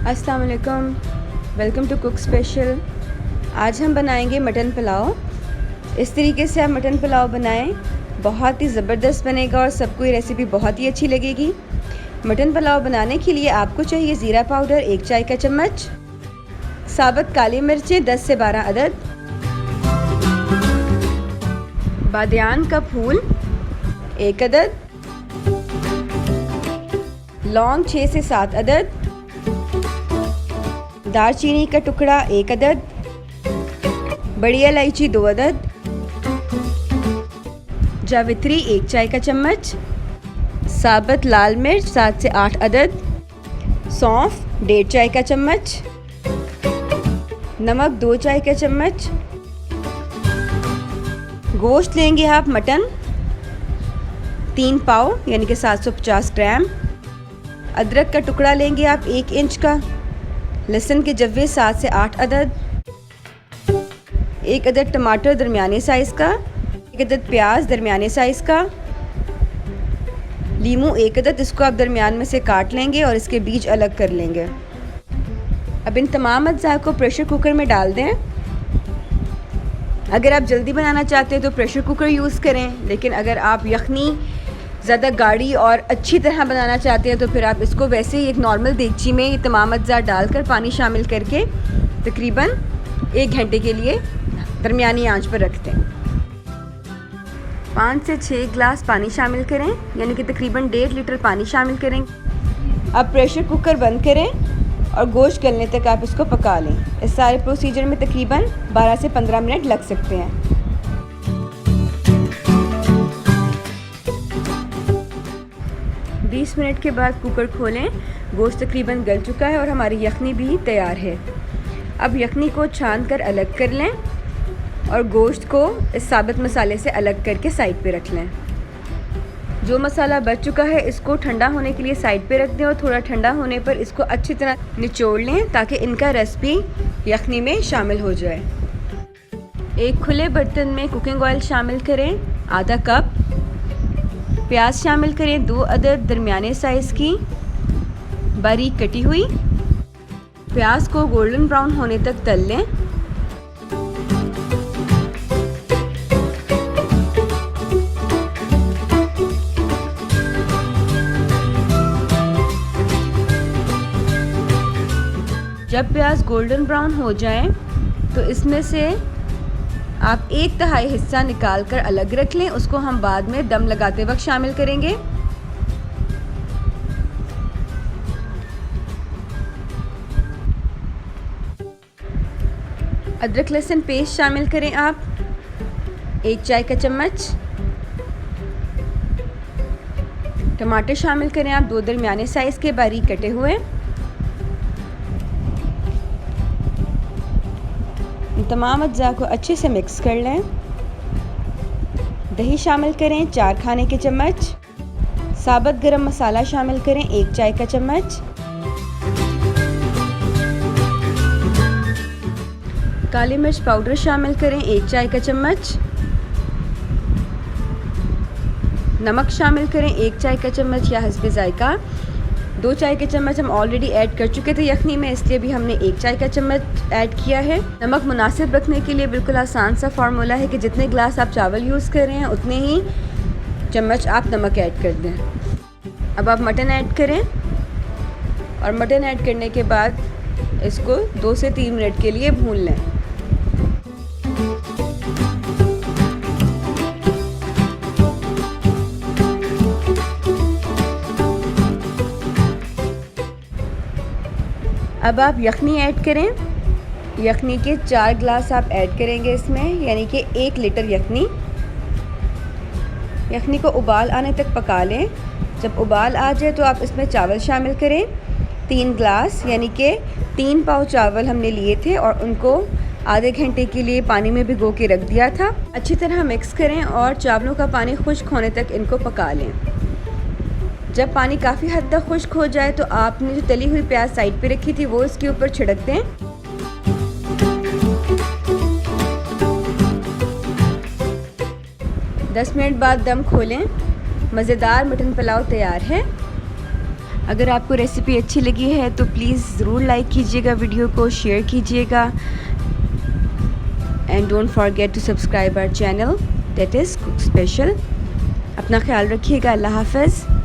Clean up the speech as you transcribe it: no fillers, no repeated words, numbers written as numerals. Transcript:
अस्सलाम वालेकुम, welcome to cook special. आज हम बनाएंगे मटन पुलाव। इस तरीके से आप मटन पुलाव बनाएं, बहुत ही ज़बरदस्त बनेगा और सबको ये रेसिपी बहुत ही अच्छी लगेगी। मटन पुलाव बनाने के लिए आपको चाहिए ज़ीरा पाउडर 1 चाय का चम्मच, साबुत काली मिर्चें 10 से 12 अदद, बादियान का फूल 1 अदद, लौंग 6 से 7 अदद, दालचीनी का टुकड़ा 1 अदद, बड़ी इलायची 2 अदद, जावित्री 1 चाय का चम्मच, साबुत लाल मिर्च 7 से 8 अदद, सौंफ 1.5 चाय का चम्मच, नमक 2 चाय का चम्मच। गोश्त लेंगे आप मटन 3 पाव यानी कि 750 ग्राम, अदरक का टुकड़ा लेंगे आप 1 इंच का, लहसुन के जव्वे 7 से 8 अदद, 1 अदद टमाटर दरमियाने साइज़ का, 1 अदद प्याज दरमियाने साइज़ का, लीमू 1 अदद, इसको आप दरमियान में से काट लेंगे और इसके बीज अलग कर लेंगे। अब इन तमाम अज्जा को प्रेशर कुकर में डाल दें। अगर आप जल्दी बनाना चाहते हैं तो प्रेशर कुकर यूज़ करें, लेकिन अगर आप यखनी ज़्यादा गाढ़ी और अच्छी तरह बनाना चाहते हैं तो फिर आप इसको वैसे ही एक नॉर्मल देगची में ये तमाम अज्जा डालकर पानी शामिल करके तकरीबन 1 घंटे के लिए दरमियानी आंच पर रख दें। 5 से 6 गिलास पानी शामिल करें, यानी कि तकरीबन 1.5 लीटर पानी शामिल करें। अब प्रेशर कुकर बंद करें और गोश्त गलने तक आप इसको पका लें। इस सारे प्रोसीजर में तकरीबन 12 से 15 मिनट लग सकते हैं। बीस मिनट के बाद कुकर खोलें। गोश्त तकरीबन गल चुका है और हमारी यखनी भी तैयार है। अब यखनी को छान कर अलग कर लें और गोश्त को इस साबुत मसाले से अलग करके साइड पे रख लें। जो मसाला बच चुका है इसको ठंडा होने के लिए साइड पे रख दें और थोड़ा ठंडा होने पर इसको अच्छी तरह निचोड़ लें ताकि इनका रस भी यखनी में शामिल हो जाए। एक खुले बर्तन में कुकिंग ऑयल शामिल करें आधा कप, प्याज शामिल करें 2 अदद दरमियाने साइज़ की बारीक कटी हुई। प्याज को गोल्डन ब्राउन होने तक तल लें। जब प्याज गोल्डन ब्राउन हो जाए तो इसमें से आप 1/3 हिस्सा निकाल कर अलग रख लें। उसको हम बाद में दम लगाते वक्त शामिल करेंगे। अदरक लहसुन पेस्ट शामिल करें आप 1 चाय का चम्मच। टमाटर शामिल करें आप 2 दरमियाने साइज़ के बारीक कटे हुए। तमाम अज्जा को अच्छे से मिक्स कर लें। दही शामिल करें 4 खाने के चम्मच। साबुत गरम मसाला शामिल करें 1 चाय का चम्मच। काली मिर्च पाउडर शामिल करें 1 चाय का चम्मच। नमक शामिल करें 1 चाय का चम्मच या हस्बे जायका। 2 चाय के चम्मच हम ऑलरेडी ऐड कर चुके थे यखनी में, इसलिए भी हमने 1 चाय का चम्मच ऐड किया है। नमक मुनासिब रखने के लिए बिल्कुल आसान सा फार्मूला है कि जितने गिलास आप चावल यूज़ कर रहे हैं उतने ही चम्मच आप नमक ऐड कर दें। अब आप मटन ऐड करें और मटन ऐड करने के बाद इसको 2 से 3 मिनट के लिए भून लें। अब आप यखनी ऐड करें। यखनी के 4 गिलास आप ऐड करेंगे इसमें, यानी कि 1 लीटर यखनी। यखनी को उबाल आने तक पका लें। जब उबाल आ जाए तो आप इसमें चावल शामिल करें 3 गिलास, यानी कि 3 पाव चावल हमने लिए थे और उनको आधे घंटे के लिए पानी में भिगो के रख दिया था। अच्छी तरह मिक्स करें और चावलों का पानी खुश्क होने तक इनको पका लें। जब पानी काफ़ी हद तक खुश्क हो जाए तो आपने जो तली हुई प्याज साइड पे रखी थी वो इसके ऊपर छिड़क दें। 10 मिनट बाद दम खोलें। मज़ेदार मटन पुलाव तैयार है। अगर आपको रेसिपी अच्छी लगी है तो प्लीज़ ज़रूर लाइक कीजिएगा, वीडियो को शेयर कीजिएगा and don't forget to subscribe our channel that is cook special. अपना ख्याल रखिएगा। अल्लाह हाफ़िज़।